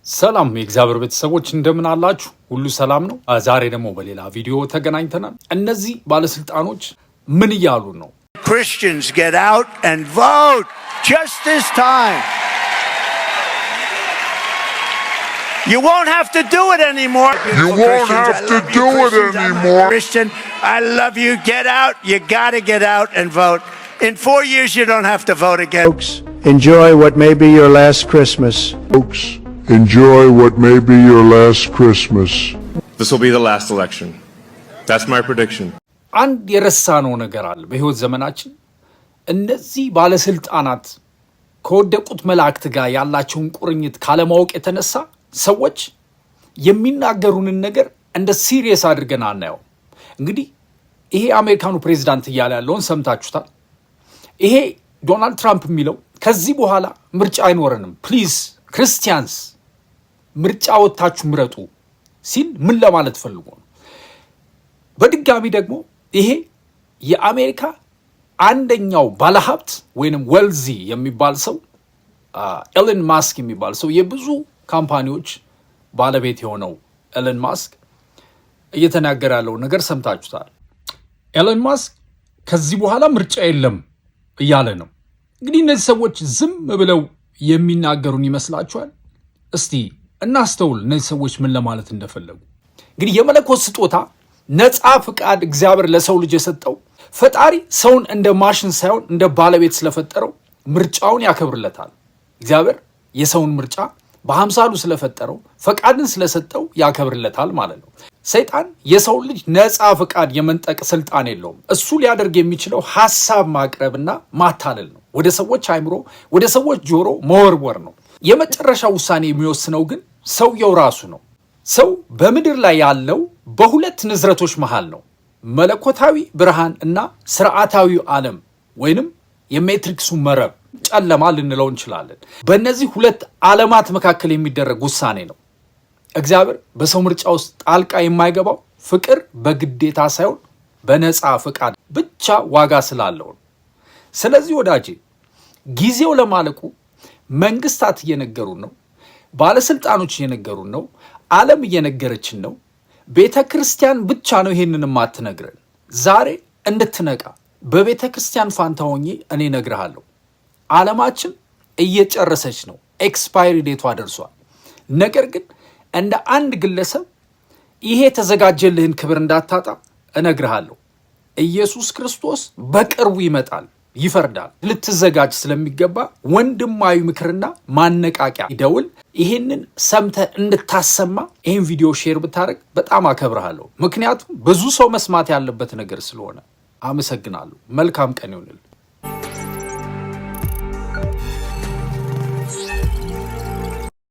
ሰላም የእግዚአብሔር ቤተሰቦች እንደምን አላችሁ? ሁሉ ሰላም ነው? ዛሬ ደግሞ በሌላ ቪዲዮ ተገናኝተናል። እነዚህ ባለስልጣኖች ምን እያሉ ነው? Christians get out and vote just this time. You won't have to do it anymore. You won't have to do it anymore. Christian, I love you. Get out. You got to get out and vote. In 4 years, you don't have to vote again. Folks, enjoy what may be your last Christmas. Folks, enjoy what may be your last Christmas. This will be the last election. That's my prediction. አንድ የረሳነው ነገር አለ በህይወት ዘመናችን። እነዚህ ባለስልጣናት ከወደቁት መላእክት ጋር ያላቸውን ቁርኝት ካለማወቅ የተነሳ ሰዎች የሚናገሩንን ነገር እንደ ሲሪየስ አድርገን አናየው። እንግዲህ ይሄ አሜሪካኑ ፕሬዝዳንት እያለ ያለውን ሰምታችሁታል። ይሄ ዶናልድ ትራምፕ የሚለው ከዚህ በኋላ ምርጫ አይኖረንም፣ ፕሊዝ ክርስቲያንስ ምርጫ ወጣችሁ ምረጡ ሲል ምን ለማለት ፈልጎ ነው? በድጋሚ ደግሞ ይሄ የአሜሪካ አንደኛው ባለሀብት ወይንም ዌልዚ የሚባል ሰው ኤለን ማስክ የሚባል ሰው የብዙ ካምፓኒዎች ባለቤት የሆነው ኤለን ማስክ እየተናገረ ያለው ነገር ሰምታችሁታል። ኤለን ማስክ ከዚህ በኋላ ምርጫ የለም እያለ ነው። እንግዲህ እነዚህ ሰዎች ዝም ብለው የሚናገሩን ይመስላችኋል? እስቲ እናስተውል እነዚህ ሰዎች ምን ለማለት እንደፈለጉ። እንግዲህ የመለኮት ስጦታ ነፃ ፍቃድ እግዚአብሔር ለሰው ልጅ የሰጠው ፈጣሪ ሰውን እንደ ማሽን ሳይሆን እንደ ባለቤት ስለፈጠረው ምርጫውን ያከብርለታል። እግዚአብሔር የሰውን ምርጫ በአምሳሉ ስለፈጠረው ፈቃድን ስለሰጠው ያከብርለታል ማለት ነው። ሰይጣን የሰው ልጅ ነፃ ፍቃድ የመንጠቅ ስልጣን የለውም። እሱ ሊያደርግ የሚችለው ሐሳብ ማቅረብና ማታለል ነው። ወደ ሰዎች አይምሮ፣ ወደ ሰዎች ጆሮ መወርወር ነው። የመጨረሻ ውሳኔ የሚወስነው ግን ሰውየው ራሱ ነው። ሰው በምድር ላይ ያለው በሁለት ንዝረቶች መሃል ነው። መለኮታዊ ብርሃን እና ስርዓታዊው ዓለም ወይንም የሜትሪክሱ መረብ ጨለማ ልንለው እንችላለን። በእነዚህ ሁለት ዓለማት መካከል የሚደረግ ውሳኔ ነው። እግዚአብሔር በሰው ምርጫ ውስጥ ጣልቃ የማይገባው ፍቅር በግዴታ ሳይሆን በነፃ ፍቃድ ብቻ ዋጋ ስላለው ነው። ስለዚህ ወዳጄ ጊዜው ለማለቁ መንግስታት እየነገሩን ነው፣ ባለስልጣኖች እየነገሩን ነው፣ ዓለም እየነገረችን ነው። ቤተ ክርስቲያን ብቻ ነው ይሄንን ማትነግረን። ዛሬ እንድትነቃ በቤተ ክርስቲያን ፋንታ ሆኜ እኔ እነግርሃለሁ። ዓለማችን እየጨረሰች ነው፣ ኤክስፓየሪ ዴቷ ደርሷል። ነገር ግን እንደ አንድ ግለሰብ ይሄ ተዘጋጀልህን ክብር እንዳታጣ እነግርሃለሁ። ኢየሱስ ክርስቶስ በቅርቡ ይመጣል፣ ይፈርዳል። ልትዘጋጅ ስለሚገባ ወንድማዊ ምክርና ማነቃቂያ ይደውል። ይሄንን ሰምተህ እንድታሰማ ይሄን ቪዲዮ ሼር ብታደርግ በጣም አከብርሃለሁ። ምክንያቱም ብዙ ሰው መስማት ያለበት ነገር ስለሆነ። አመሰግናለሁ። መልካም ቀን ይሁንልህ።